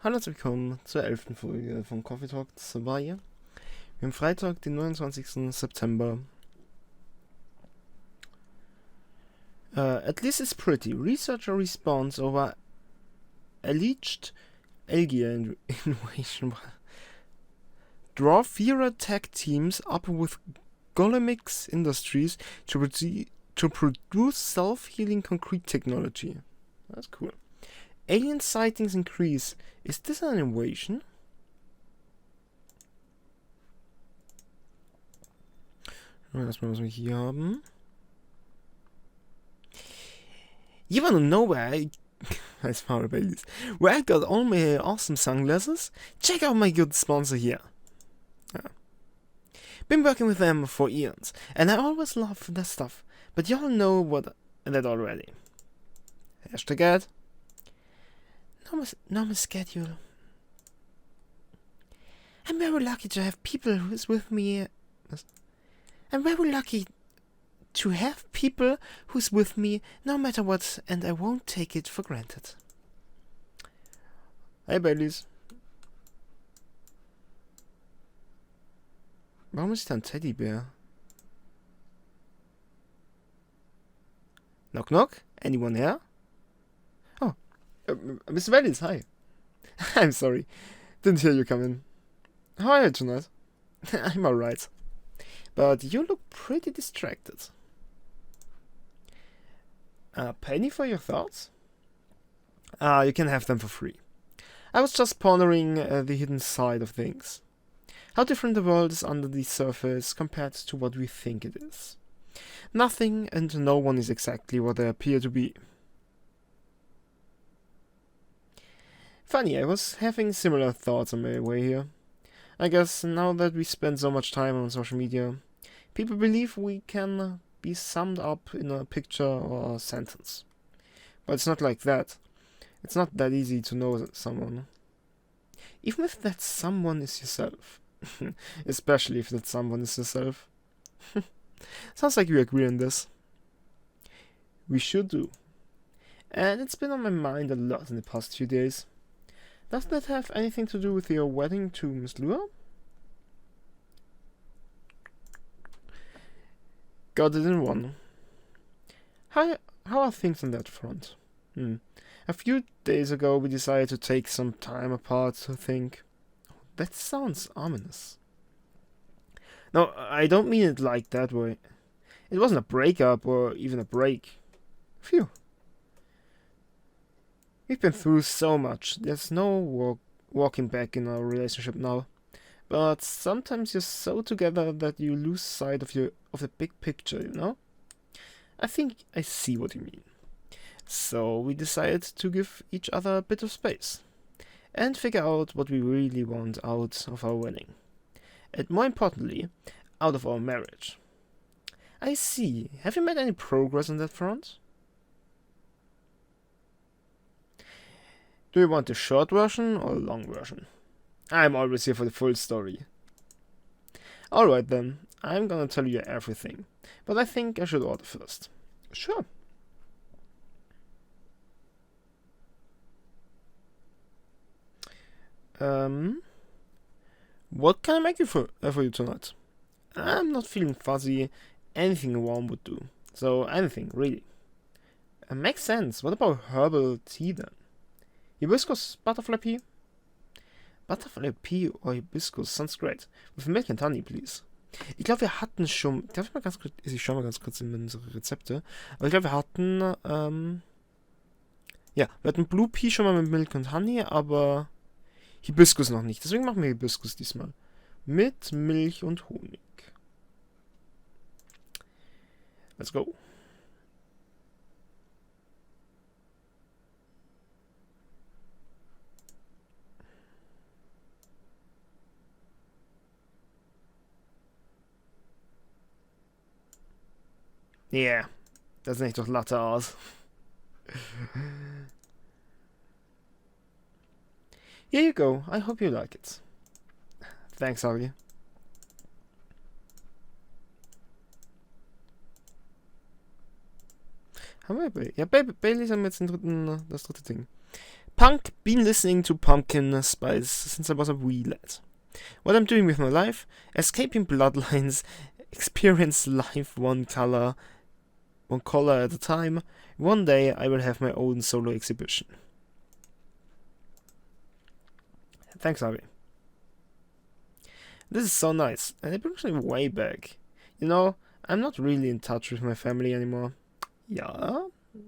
Hallo und willkommen zur 11. Folge von Coffee Talk 2. Wir haben Freitag, den 29. September. At least it's pretty. Researcher response over alleged algae invasion. Draw fewer tech teams up with Golemix Industries to produce self-healing concrete technology. That's cool. Alien sightings increase. Is this an invasion? Schauen wir erstmal, was wir hier haben. You wanna know where I got all my awesome sunglasses? Check out my good sponsor here. Been working with them for eons, and I always love their stuff, but y'all know what that already. Hashtag ad. Normal schedule. I'm very lucky to have people who's with me. I'm very lucky to have people who's with me no matter what, and I won't take it for granted. Hey Baileys. Warum ist da ein Teddybär? Knock knock? Anyone here? Oh, Mr. Baileys, hi. I'm sorry. Didn't hear you come in. How are you tonight? I'm alright. But you look pretty distracted. A penny for your thoughts? You can have them for free. I was just pondering the hidden side of things. How different the world is under the surface compared to what we think it is. Nothing and no one is exactly what they appear to be. Funny, I was having similar thoughts on my way here. I guess now that we spend so much time on social media, people believe we can be summed up in a picture or a sentence. But it's not like that. It's not that easy to know someone. Even if that someone is yourself. Especially if that someone is yourself. Sounds like we agree on this. We should do. And it's been on my mind a lot in the past few days. Does that have anything to do with your wedding to Miss Lua? Got it in one. How are things on that front? A few days ago we decided to take some time apart to think. That sounds ominous. No, I don't mean it like that way. It wasn't a breakup or even a break. Phew. We've been through so much. There's no walking back in our relationship now. But sometimes you're so together that you lose sight of the big picture, you know? I think I see what you mean. So we decided to give each other a bit of space. And figure out what we really want out of our wedding. And more importantly, out of our marriage. I see. Have you made any progress on that front? Do you want the short version or the long version? I'm always here for the full story. Alright then, I'm gonna tell you everything. But I think I should order first. Sure. What can I make you for you tonight? I'm not feeling fuzzy. Anything warm would do. So anything, really. Makes sense. What about herbal tea then? Hibiscus Butterfly Pea? Butterfly Pea or Hibiscus, sounds great. With milk and honey, please. Ich glaube, wir hatten schon... Ich schaue mal ganz kurz in unsere Rezepte. Aber ich glaube, wir hatten... wir hatten Blue Pea schon mal mit Milk und Honey, aber... Hibiscus noch nicht. Deswegen machen wir Hibiscus diesmal. Mit Milch und Honig. Let's go. Yeah, das sieht doch Latte aus. Here you go. I hope you like it. Thanks, Harvey. Haben wir Baileys haben wir jetzt das dritte Ding. Been listening to Pumpkin Spice since I was a wee lad. What I'm doing with my life, escaping bloodlines, experience life one color at a time. One day I will have my own solo exhibition. Thanks, Harvey. This is so nice, and it brings me way back. You know, I'm not really in touch with my family anymore. Yeah,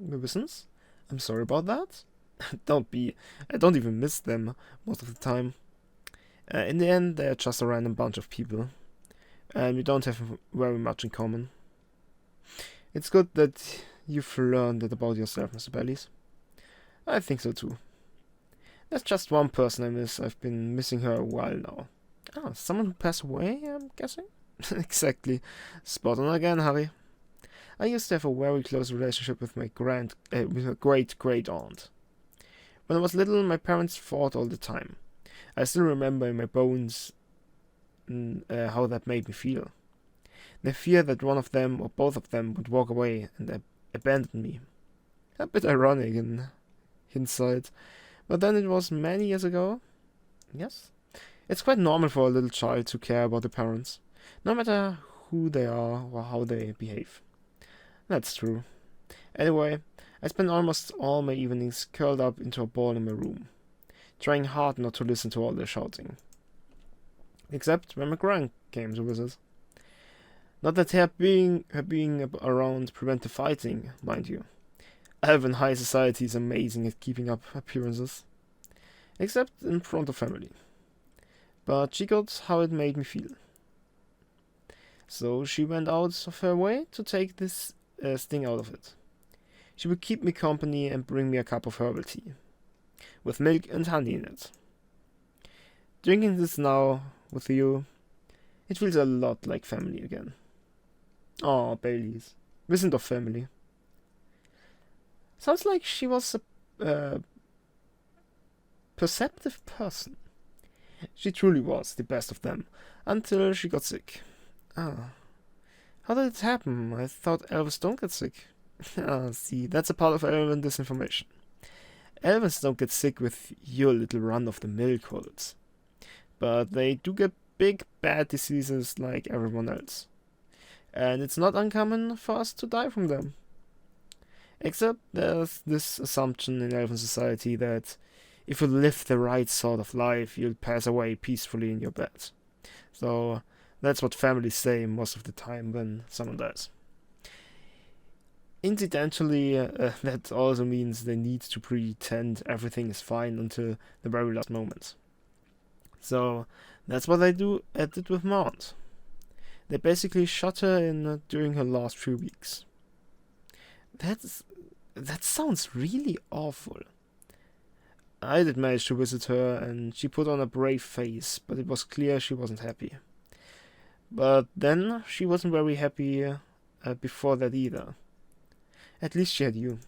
business. I'm sorry about that. I don't even miss them most of the time. In the end, they're just a random bunch of people, and we don't have very much in common. It's good that you've learned that about yourself, Mr. Bellies. I think so too. There's just one person I miss. I've been missing her a while now. Ah, someone who passed away, I'm guessing? Exactly. Spot on again, Harry. I used to have a very close relationship with my great aunt. When I was little, my parents fought all the time. I still remember in my bones how that made me feel. The fear that one of them or both of them would walk away and abandon me. A bit ironic in hindsight, but then it was many years ago. Yes? It's quite normal for a little child to care about the parents, no matter who they are or how they behave. That's true. Anyway, I spent almost all my evenings curled up into a ball in my room, trying hard not to listen to all the shouting. Except when my gran came to visit. Not that her being around prevented fighting, mind you. Elven high society is amazing at keeping up appearances. Except in front of family. But she got how it made me feel. So she went out of her way to take this sting out of it. She would keep me company and bring me a cup of herbal tea, with milk and honey in it. Drinking this now with you, it feels a lot like family again. Oh, Baileys. Wir sind doch family. Sounds like she was a perceptive person. She truly was the best of them, until she got sick. Ah. How did it happen? I thought elves don't get sick. Ah, see, that's a part of elven disinformation. Elves don't get sick with your little run-of-the-mill colds. But they do get big, bad diseases like everyone else. And it's not uncommon for us to die from them. Except there's this assumption in elven society that if you live the right sort of life, you'll pass away peacefully in your bed. So that's what families say most of the time when someone dies. Incidentally, that also means they need to pretend everything is fine until the very last moment. So that's what I did with my aunt. They basically shut her in during her last few weeks. That sounds really awful. I did manage to visit her, and she put on a brave face, but it was clear she wasn't happy. But then she wasn't very happy before that either. At least she had you.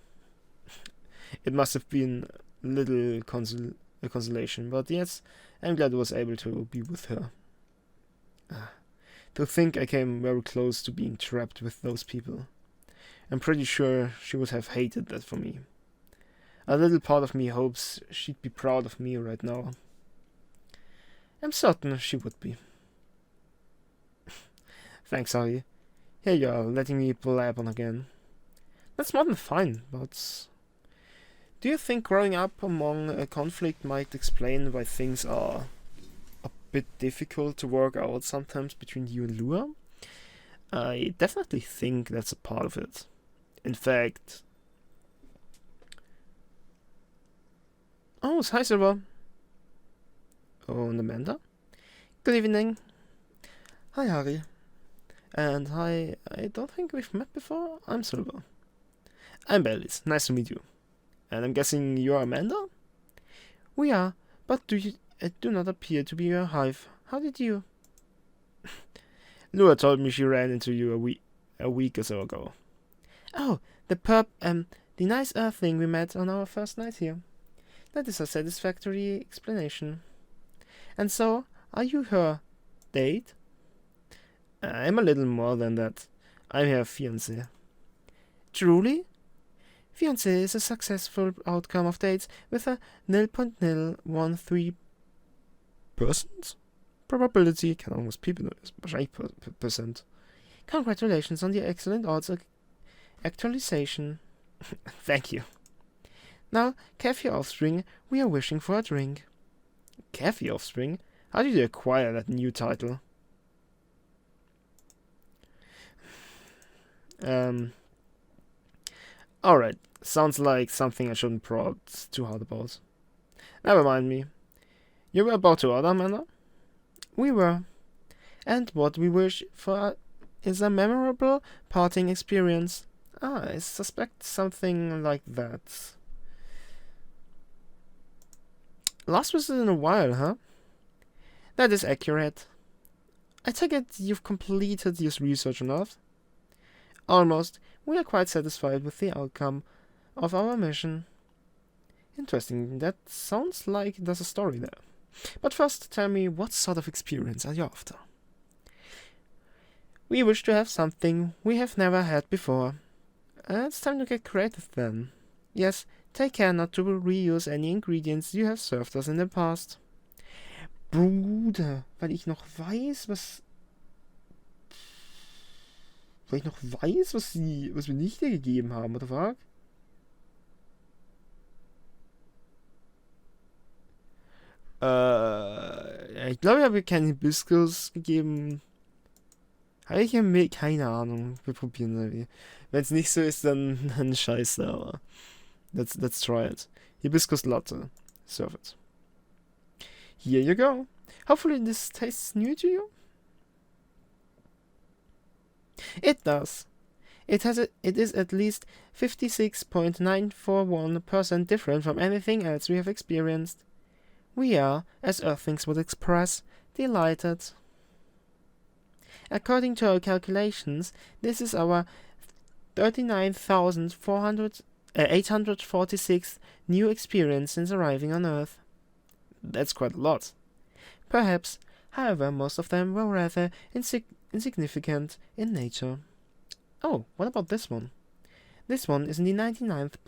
It must have been a little consolation, but yes, I'm glad I was able to be with her. To think I came very close to being trapped with those people. I'm pretty sure she would have hated that for me. A little part of me hopes she'd be proud of me right now. I'm certain she would be. Thanks, Harry. Here you are, letting me blab on again. That's more than fine, but... Do you think growing up among a conflict might explain why things are a bit difficult to work out sometimes between you and Lua? I definitely think that's a part of it. In fact... Oh, hi Silver. Oh, and Amanda. Good evening. Hi Harry. And hi, I don't think we've met before. I'm Silver. I'm Bellis. Nice to meet you. And I'm guessing you're Amanda? We are, but you do not appear to be your hive. How did you? Lua told me she ran into you a week or so ago. Oh, the nice earthling we met on our first night here. That is a satisfactory explanation. And so, are you her date? I'm a little more than that. I'm her fiancé. Truly? Fiancé is a successful outcome of dates with a 0.013% probability. Keine Ahnung, was People ist. Wahrscheinlich Percent. Congratulations on the excellent odds actualization. Thank you. Now, Kaffee Offspring, we are wishing for a drink. Kaffee Offspring? How did you acquire that new title? Alright, sounds like something I shouldn't probe too hard about. Never mind me. You were about to order, Amanda? We were. And what we wish for is a memorable parting experience. I suspect something like that. Last visit in a while, huh? That is accurate. I take it you've completed your research enough? Almost. We are quite satisfied with the outcome of our mission. Interesting. That sounds like there's a story there. But first, tell me, what sort of experience are you after? We wish to have something we have never had before. It's time to get creative then. Yes, take care not to reuse any ingredients you have served us in the past. Bruder, weil ich noch weiß, was wir nicht hier gegeben haben, oder was? Ich glaube, ich habe keinen Hibiscus gegeben. Habe ich ja keine Ahnung. Wir probieren mal. Wenn es nicht so ist, dann scheiße, aber let's try it. Hibiscus Latte. Serve it. Here you go. Hopefully this tastes new to you. It does. It is at least 56.941% different from anything else we have experienced. We are, as Earthlings would express, delighted. According to our calculations, this is our 39,846th new experience since arriving on Earth. That's quite a lot. Perhaps, however, most of them were rather insignificant in nature. Oh, what about this one? This one is in the 99th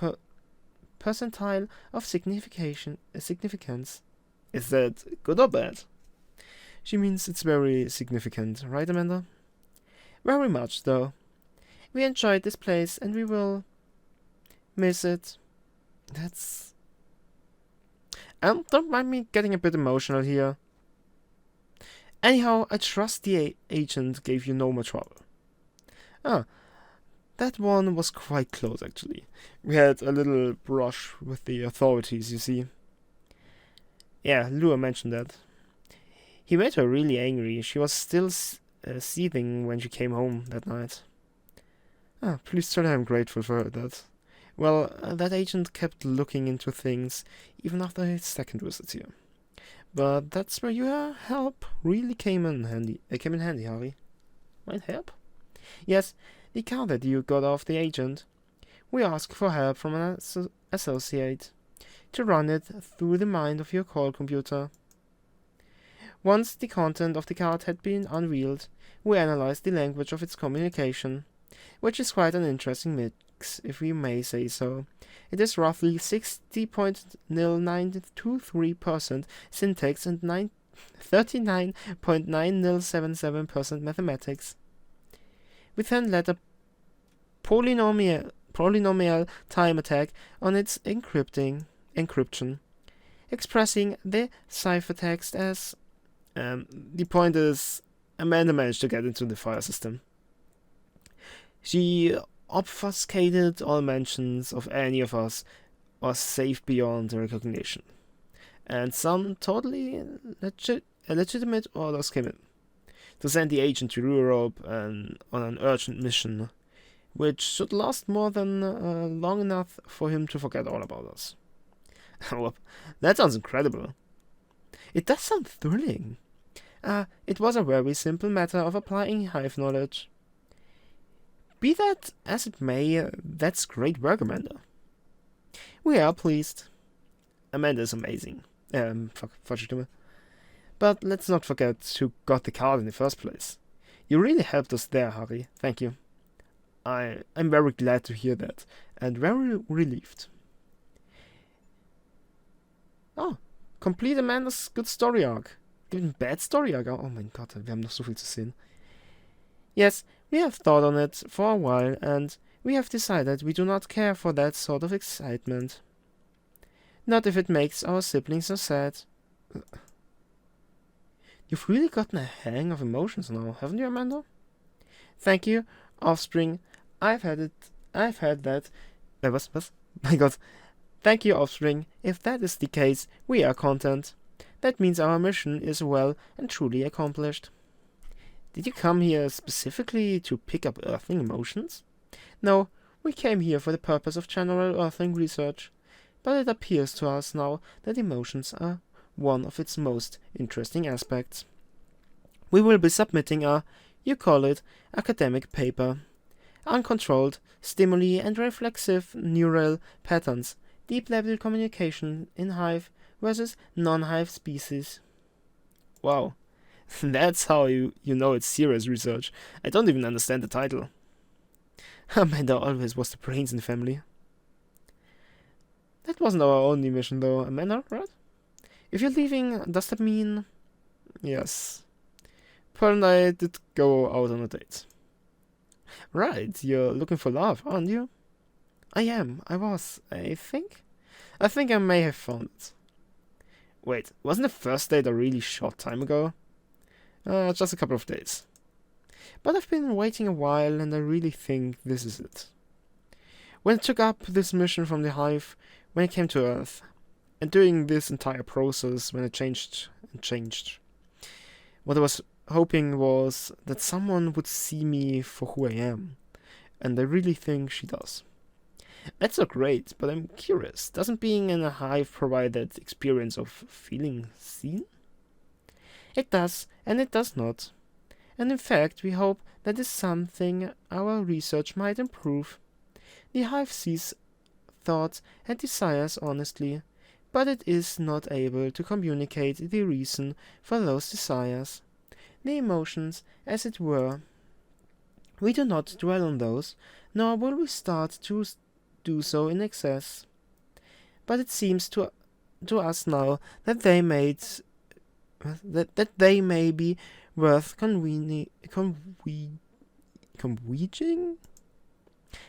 percentile of significance. Is that good or bad? She means it's very significant, right, Amanda? Very much, though. We enjoyed this place and we will miss it. That's... don't mind me getting a bit emotional here. Anyhow, I trust the agent gave you no more trouble. Ah, that one was quite close, actually. We had a little brush with the authorities, you see. Yeah, Lua mentioned that. He made her really angry. She was still seething when she came home that night. Ah, please tell her I'm grateful for that. Well, that agent kept looking into things, even after his second visit here. But that's where your help really came in handy. Harry. My help? Yes, the car that you got off the agent. We asked for help from an associate to run it through the mind of your call computer. Once the content of the card had been unveiled, we analyzed the language of its communication, which is quite an interesting mix, if we may say so. It is roughly 60.0923% syntax and 39.9077% mathematics. We then led a polynomial time attack on its encryption, expressing the ciphertext as... the point is, Amanda managed to get into the file system. She obfuscated all mentions of any of us was safe beyond recognition. And some totally legitimate orders came in. To send the agent to Europe on an urgent mission, which should last more than long enough for him to forget all about us. Well, that sounds incredible. It does sound thrilling. It was a very simple matter of applying hive knowledge. Be that as it may, that's great work, Amanda. We are pleased. Amanda is amazing. But let's not forget who got the card in the first place. You really helped us there, Harry. Thank you. I'm very glad to hear that, and very relieved. Oh, complete Amandas good story arc. Even bad story arc. Oh mein Gott, wir haben noch so viel zu sehen. Yes, we have thought on it for a while, and we have decided we do not care for that sort of excitement. Not if it makes our siblings so sad. You've really gotten a hang of emotions now, haven't you, Amanda? Thank you, offspring. I've had that. Was? My God. Thank you, offspring. If that is the case, we are content. That means our mission is well and truly accomplished. Did you come here specifically to pick up earthling emotions? No, we came here for the purpose of general earthling research. But it appears to us now that emotions are one of its most interesting aspects. We will be submitting a, you call it, academic paper. Uncontrolled stimuli and reflexive neural patterns, deep-level communication in hive versus non-hive species. Wow, that's how you know it's serious research. I don't even understand the title. Amanda always was the brains in the family. That wasn't our only mission though, Amanda, right? If you're leaving, does that mean... Yes. Pearl and I did go out on a date. Right, you're looking for love, aren't you? I am, I was, I think. I think I may have found it. Wait, wasn't the first date a really short time ago? Just a couple of days. But I've been waiting a while and I really think this is it. When I took up this mission from the hive, when I came to Earth, and during this entire process, when I changed, what I was hoping was that someone would see me for who I am, and I really think she does. That's so great, but I'm curious, doesn't being in a hive provide that experience of feeling seen? It does, and it does not. And in fact, we hope that is something our research might improve. The hive sees thoughts and desires honestly, but it is not able to communicate the reason for those desires, the emotions, as it were. We do not dwell on those, nor will we start to do so in excess. But it seems to us now that they may be worth convening,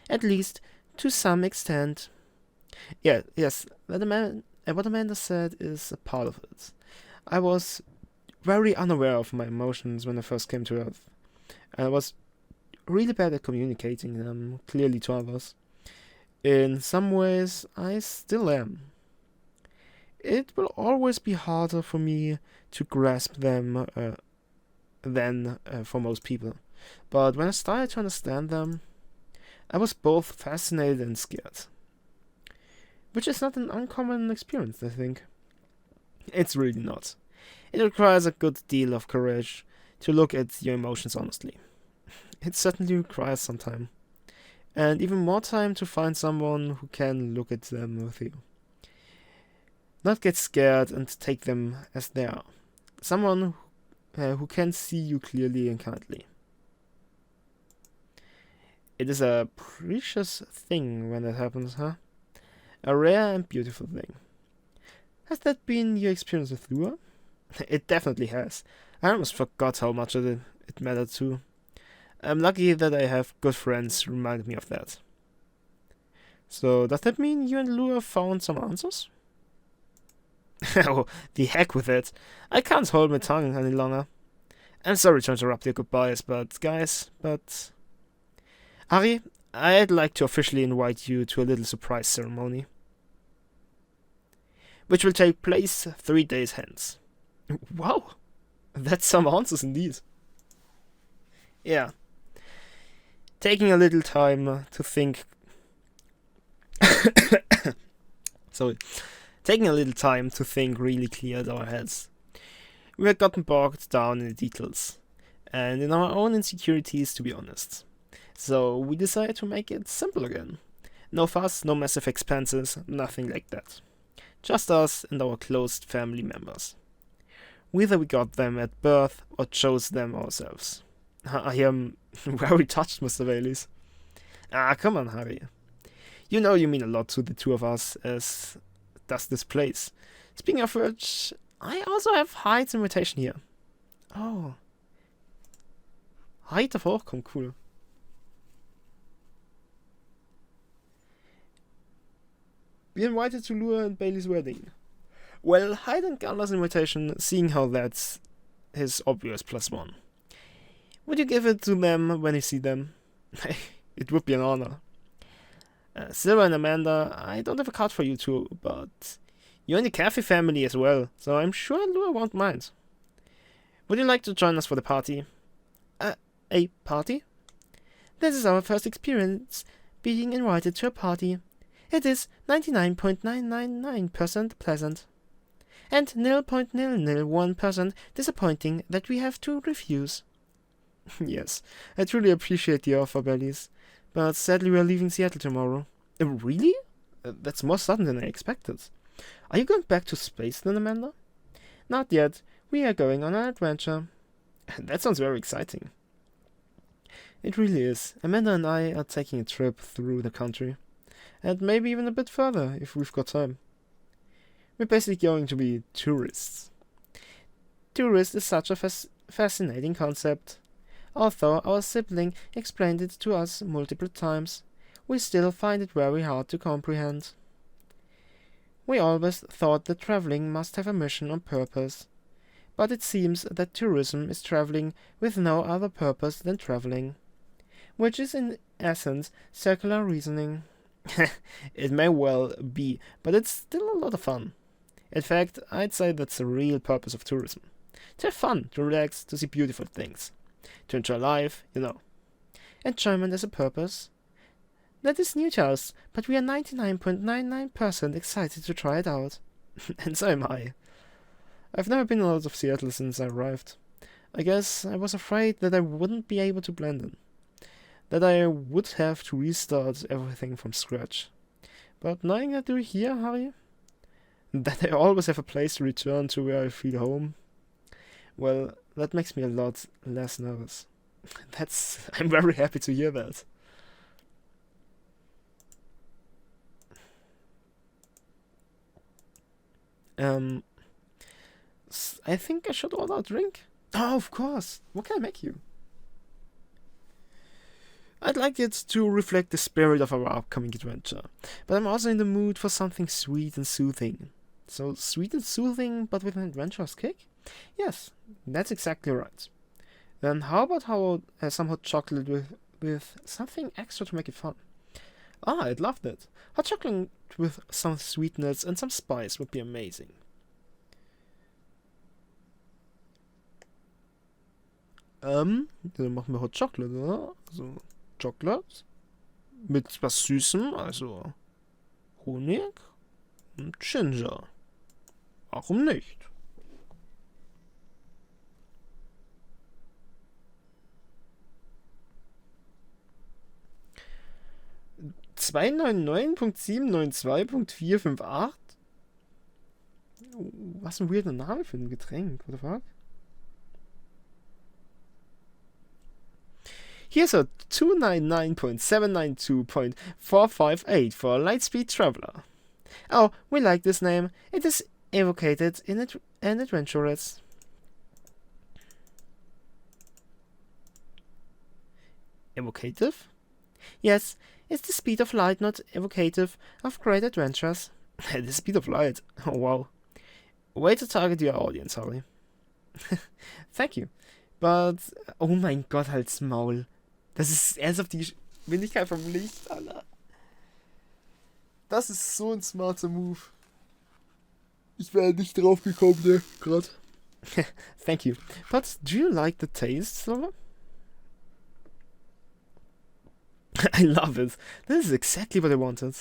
at least to some extent. Yes, what Amanda said is a part of it. I was very unaware of my emotions when I first came to Earth. And I was really bad at communicating them clearly to others. In some ways, I still am. It will always be harder for me to grasp them than for most people. But when I started to understand them, I was both fascinated and scared. Which is not an uncommon experience, I think. It's really not. It requires a good deal of courage to look at your emotions honestly. It certainly requires some time. And even more time to find someone who can look at them with you. Not get scared and take them as they are. Someone who can see you clearly and kindly. It is a precious thing when that happens, huh? A rare and beautiful thing. Has that been your experience with ZUR? It definitely has. I almost forgot how much it mattered too. I'm lucky that I have good friends who remind me of that. So, does that mean you and Lua found some answers? Oh, the heck with it. I can't hold my tongue any longer. I'm sorry to interrupt your goodbyes, guys, Ari, I'd like to officially invite you to a little surprise ceremony. Which will take place 3 days hence. Wow, that's some answers indeed. Yeah. Taking a little time to think... Sorry. Taking a little time to think really cleared our heads. We had gotten bogged down in the details, and in our own insecurities, to be honest. So we decided to make it simple again. No fuss, no massive expenses, nothing like that. Just us and our closed family members. Whether we got them at birth or chose them ourselves. I am very touched, Mr. Baylis. Ah, come on, Harry. You know you mean a lot to the two of us, as does this place. Speaking of which, I also have Heights invitation here. Oh. Height darf auch kommen, cool. Be invited to Lure and Bailey's wedding. Well, Hyde and Gandalf's invitation, seeing how that's his obvious +1. Would you give it to them when you see them? It would be an honor. Silver and Amanda, I don't have a card for you two, but you're in the Cafe family as well, so I'm sure Lua won't mind. Would you like to join us for the party? A party? This is our first experience being invited to a party. It is 99.999% pleasant, and 0.001% disappointing that we have to refuse. Yes, I truly appreciate the offer, Bellies, but sadly we are leaving Seattle tomorrow. Really? That's more sudden than I expected. Are you going back to space then, Amanda? Not yet. We are going on an adventure. That sounds very exciting. It really is. Amanda and I are taking a trip through the country. And maybe even a bit further, if we've got time. We're basically going to be tourists. Tourist is such a fascinating concept. Although our sibling explained it to us multiple times, we still find it very hard to comprehend. We always thought that traveling must have a mission or purpose, but it seems that tourism is traveling with no other purpose than traveling, which is in essence circular reasoning. It may well be, but it's still a lot of fun. In fact, I'd say that's the real purpose of tourism. To have fun, to relax, to see beautiful things. To enjoy life, you know. Enjoyment as a purpose? That is new to us, but we are 99.99% excited to try it out. And so am I. I've never been out of Seattle since I arrived. I guess I was afraid that I wouldn't be able to blend in. That I would have to restart everything from scratch. But knowing that you're here, Harry, that I always have a place to return to where I feel home, well, that makes me a lot less nervous. I'm very happy to hear that. I think I should order a drink. Oh, of course. What can I make you? I'd like it to reflect the spirit of our upcoming adventure, but I'm also in the mood for something sweet and soothing. So sweet and soothing, but with an adventurous kick? Yes, that's exactly right. Then how about some hot chocolate with something extra to make it fun? Ah, I'd love that. Hot chocolate with some sweetness and some spice would be amazing. Dann machen wir Hot Chocolate, oder? Also Chocolate mit was Süßem, also Honig und Ginger. Warum nicht? ...299.792.458? Was ein weirder Name für ein Getränk, what the fuck? Here's a 299.792.458 for a Lightspeed Traveler. Oh, we like this name. It is evocated in it and adventurous. Evocative? Yes, it's the speed of light, not evocative of great adventures. The speed of light? Oh wow. Way to target your audience, Harry. Thank you. But, oh mein Gott, halt's Maul. Das ist ernsthaft die Geschwindigkeit vom Licht, Alter. Das ist so ein smarter Move. Ich wäre nicht drauf gekommen, ne, grad. Thank you. But do you like the taste, Silver? I love it. This is exactly what I wanted.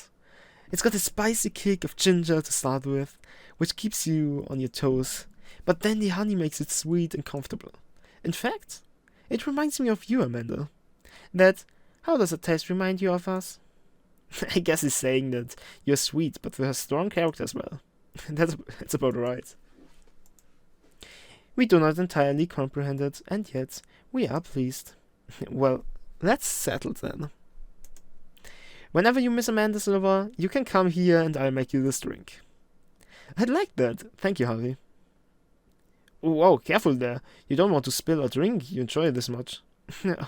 It's got a spicy kick of ginger to start with, which keeps you on your toes, but then the honey makes it sweet and comfortable. In fact, it reminds me of you, Amanda. How does the taste remind you of us? I guess he's saying that you're sweet, but with a strong character as well. That's about right. We do not entirely comprehend it, and yet we are pleased. Well, let's settle then. Whenever you miss Amanda Silver, you can come here and I'll make you this drink. I'd like that. Thank you, Harvey. Whoa, careful there. You don't want to spill a drink you enjoy this much.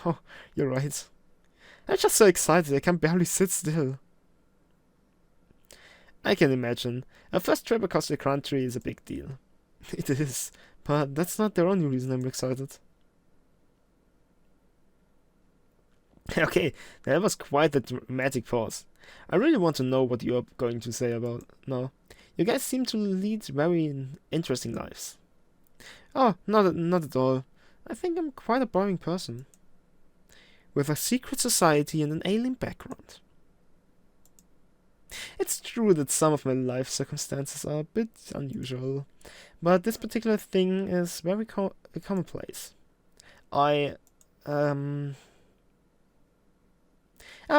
Oh, you're right. I'm just so excited I can barely sit still. I can imagine. A first trip across the country is a big deal. It is, but that's not the only reason I'm excited. Okay, that was quite a dramatic pause. I really want to know what you're going to say about now. You guys seem to lead very interesting lives. Oh, not at all. I think I'm quite a boring person. With a secret society and an alien background. It's true that some of my life circumstances are a bit unusual, but this particular thing is very commonplace. Our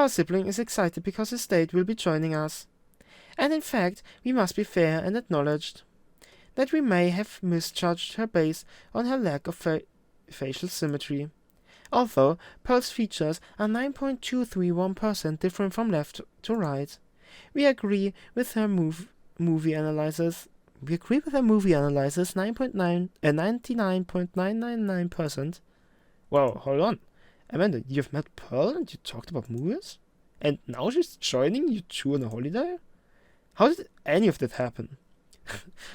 sibling is excited because his date will be joining us. And in fact, we must be fair and acknowledge that we may have misjudged her based on her lack of facial symmetry. Although Pearl's features are 9.231% different from left to right, we agree with her movie analysis. We agree with her movie analysis 99.999%. Wow, hold on. Amanda, you've met Pearl and you talked about movies? And now she's joining you two on a holiday? How did any of that happen?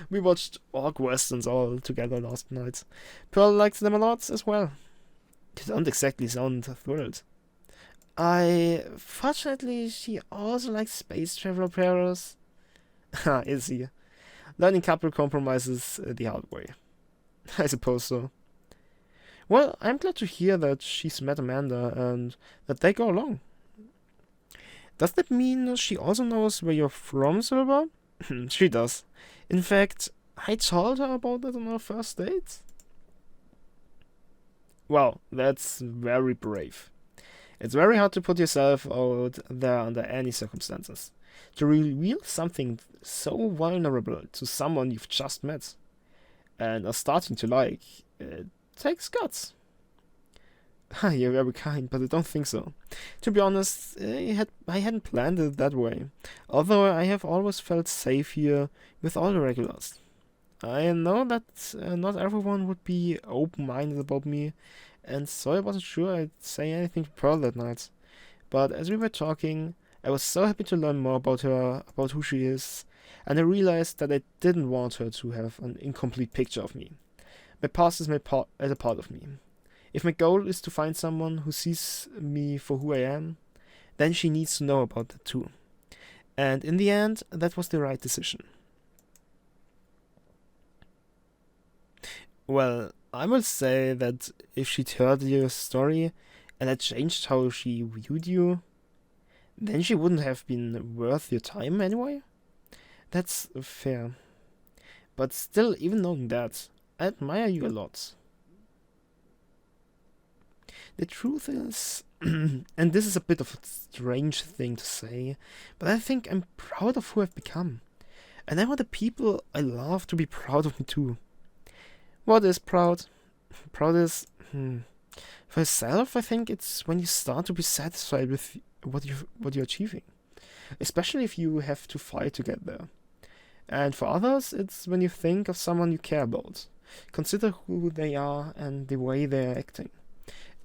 We watched orc westerns all together last night. Pearl likes them a lot as well. You don't exactly sound thrilled. Fortunately, she also likes space travel operas. Is he? Learning couple compromises the hard way. I suppose so. Well, I'm glad to hear that she's met Amanda and that they go along. Does that mean she also knows where you're from, Silver? She does. In fact, I told her about that on our first date. Wow, that's very brave. It's very hard to put yourself out there under any circumstances. To reveal something so vulnerable to someone you've just met and are starting to like, it takes guts. You're very kind, but I don't think so. To be honest, I hadn't planned it that way. Although I have always felt safe here with all the regulars. I know that not everyone would be open-minded about me, and so I wasn't sure I'd say anything to Pearl that night. But as we were talking, I was so happy to learn more about her, about who she is, and I realized that I didn't want her to have an incomplete picture of me. My past is as a part of me. If my goal is to find someone who sees me for who I am, then she needs to know about that too. And in the end, that was the right decision. Well, I will say that if she'd heard your story and had changed how she viewed you, then she wouldn't have been worth your time anyway. That's fair. But still, even knowing that, I admire you a lot. The truth is, and this is a bit of a strange thing to say, but I think I'm proud of who I've become. And I want the people I love to be proud of me too. What is proud? Proud is, for yourself, I think it's when you start to be satisfied with what you're achieving. Especially if you have to fight to get there. And for others, it's when you think of someone you care about. Consider who they are and the way they are acting.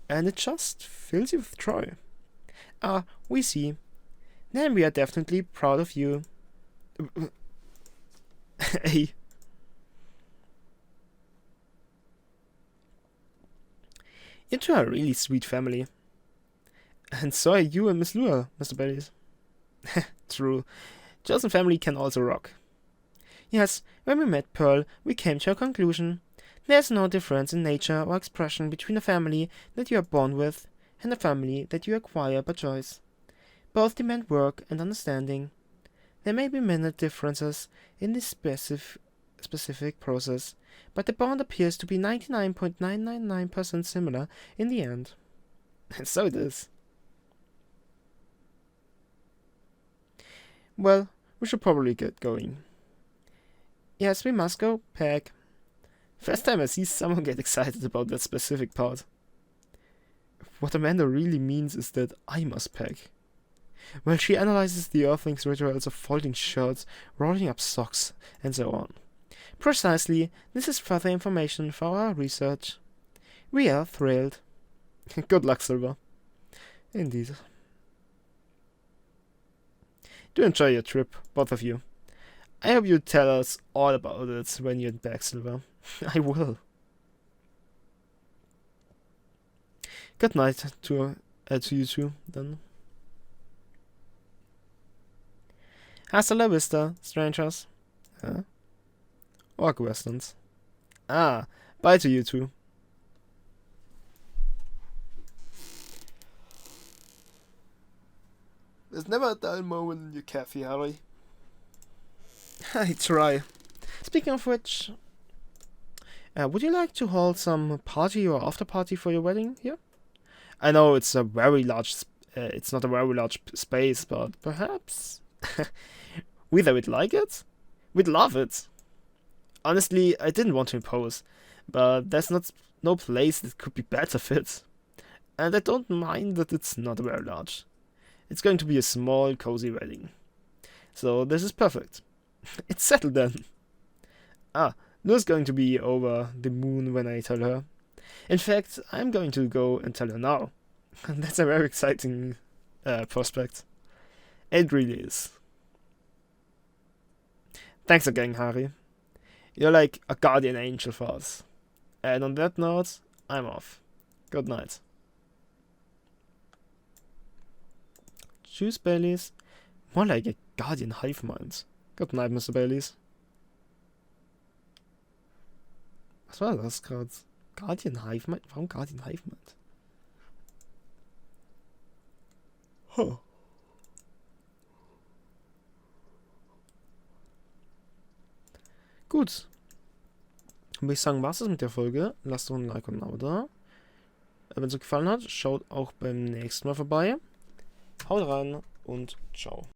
And it just fills you with joy. We see. Then we are definitely proud of you. Hey. You two are a really sweet family. And so are you and Miss Lua, Mr. Bellies. True. Chosen family can also rock. Yes, when we met Pearl, we came to a conclusion. There's no difference in nature or expression between a family that you are born with and a family that you acquire by choice. Both demand work and understanding. There may be minor differences in this specific process, but the bond appears to be 99.999% similar in the end. And so it is. Well, we should probably get going. Yes, we must go pack. First time I see someone get excited about that specific part. What Amanda really means is that I must pack. while she analyzes the Earthling's rituals of folding shirts, rolling up socks, and so on. Precisely, this is further information for our research. We are thrilled. Good luck, Silver. Indeed. Do enjoy your trip, both of you. I hope you tell us all about it when you're back, Silver. I will. Good night to you two, then. Hasta la vista, strangers. Huh? Or questions. Ah, bye to you two. There's never a dull moment in your cafe, Harry. I try. Speaking of which, would you like to hold some party or after party for your wedding here? I know it's a very large, it's not a very large space, but perhaps whether we'd like it, we'd love it. Honestly, I didn't want to impose, but there's no place that could be better fit, and I don't mind that it's not very large. It's going to be a small, cozy wedding, so this is perfect. It's settled then. Noor's going to be over the moon when I tell her. In fact, I'm going to go and tell her now. And that's a very exciting prospect. It really is. Thanks again, Harry. You're like a guardian angel for us. And on that note, I'm off. Good night. Tschüss, Baileys. More like a guardian hive mind. Good night, Mr. Baileys. Was war das gerade? Guardian Hive Mind? Warum Guardian Hive Mind? Huh. Gut. Würde ich sagen, war's das mit der Folge. Lasst doch ein Like und ein Abo da. Wenn es euch gefallen hat, schaut auch beim nächsten Mal vorbei. Haut rein und ciao.